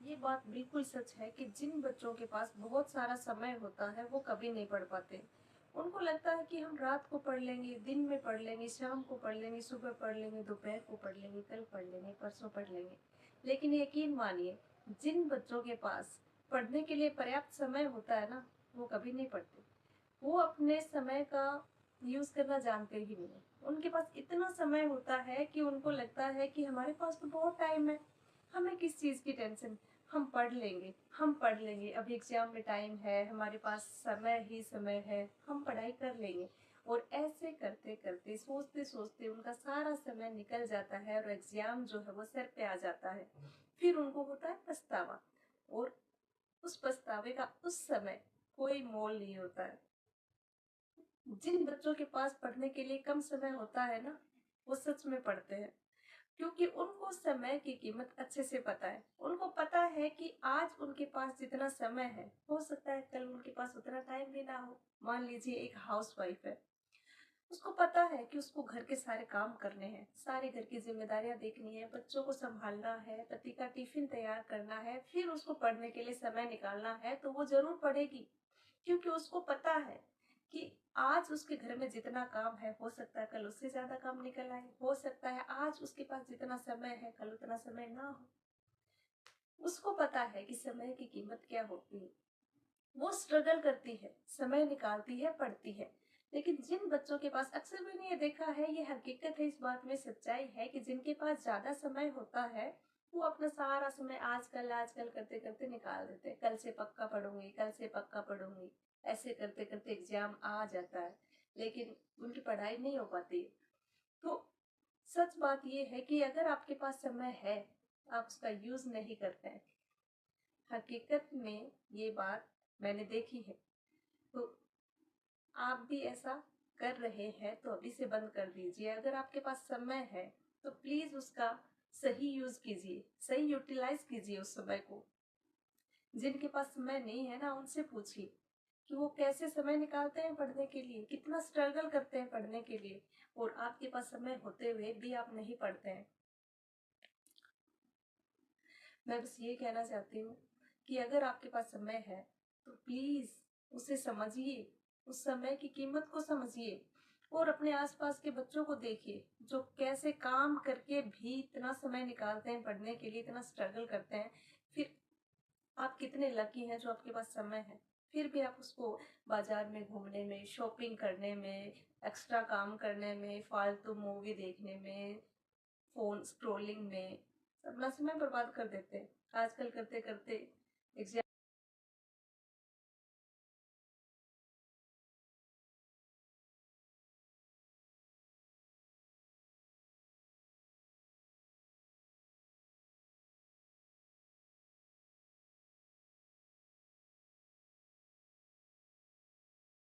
ये बात बिल्कुल सच है कि जिन बच्चों के पास बहुत सारा समय होता है वो कभी नहीं पढ़ पाते। उनको लगता है कि हम रात को पढ़ लेंगे, दिन में पढ़ लेंगे, शाम को पढ़ लेंगे, सुबह पढ़ लेंगे, दोपहर को पढ़ लेंगे, कल पढ़ लेंगे, परसों पढ़ लेंगे। लेकिन यकीन मानिए, जिन बच्चों के पास पढ़ने के लिए पर्याप्त समय होता है ना, वो कभी नहीं पढ़ते। वो अपने समय का यूज करना जानते ही नहीं है। उनके पास इतना समय होता है कि उनको लगता है कि हमारे पास तो बहुत टाइम है, हमें किस चीज की टेंशन, हम पढ़ लेंगे, हम पढ़ लेंगे, अभी एग्जाम में टाइम है, हमारे पास समय ही समय है, हम पढ़ाई कर लेंगे। और ऐसे करते करते सोचते सोचते उनका सारा समय निकल जाता है और एग्जाम जो है वो सर पे आ जाता है। फिर उनको होता है पछतावा, और उस पछतावे का उस समय कोई मोल नहीं होता है। जिन बच्चों के पास पढ़ने के लिए कम समय होता है ना, वो सच में पढ़ते हैं, क्योंकि उनको समय की कीमत अच्छे से पता है। उनको पता है कि आज उनके पास जितना समय है, हो सकता है कल उनके पास उतना टाइम भी ना हो। मान लीजिए एक हाउसवाइफ है, उसको पता है कि उसको घर के सारे काम करने हैं, सारे घर की जिम्मेदारियां देखनी है, बच्चों को संभालना है, पति का टिफिन तैयार करना है, फिर उसको पढ़ने के लिए समय निकालना है, तो वो जरूर पढ़ेगी। क्योंकि उसको पता है कि आज उसके घर में जितना काम है, हो सकता है कल उससे ज्यादा काम निकल आए, हो सकता है आज उसके पास जितना समय है कल उतना समय ना हो। उसको पता है कि समय की कीमत क्या होती है। वो स्ट्रगल करती है, समय निकालती है, पढ़ती है। लेकिन जिन बच्चों के पास, अक्सर मैंने ये देखा है, ये हकीकत है, इस बात में सच्चाई है कि जिनके पास ज्यादा समय होता है, वो अपना सारा समय आजकल आजकल करते करते निकाल देते हैं। कल से पक्का पढ़ूंगी, कल से पक्का पढ़ूंगी, ऐसे करते करते एग्जाम आ जाता है, लेकिन उनकी पढ़ाई नहीं हो पाती। तो सच बात ये है कि अगर आपके पास समय है, आप उसका यूज नहीं करते हैं। हकीकत में ये बात मैंने देखी है। तो आप भी ऐसा कर रहे हैं तो अभी से बंद कर दीजिए। अगर आपके पास समय है तो प्लीज उसका सही यूज कीजिए, सही यूटिलाइज कीजिए उस समय को। जिनके पास समय नहीं है ना, उनसे पूछिए कि वो कैसे समय निकालते हैं पढ़ने के लिए, कितना स्ट्रगल करते हैं पढ़ने के लिए, और आपके पास समय होते हुए भी आप नहीं पढ़ते हैं। मैं बस ये कहना चाहती हूँ कि अगर आपके पास समय है तो प्लीज उसे समझिए, उस समय की कीमत को समझिए, और अपने आसपास के बच्चों को देखिए जो कैसे काम करके भी इतना समय निकालते हैं पढ़ने के लिए, इतना स्ट्रगल करते हैं। फिर आप कितने लकी हैं जो आपके पास समय है, फिर भी आप उसको बाजार में घूमने में, शॉपिंग करने में, एक्स्ट्रा काम करने में, फालतू मूवी देखने में, फोन स्क्रोलिंग में अपना समय बर्बाद कर देते हैं। आजकल करते करते एग्जाम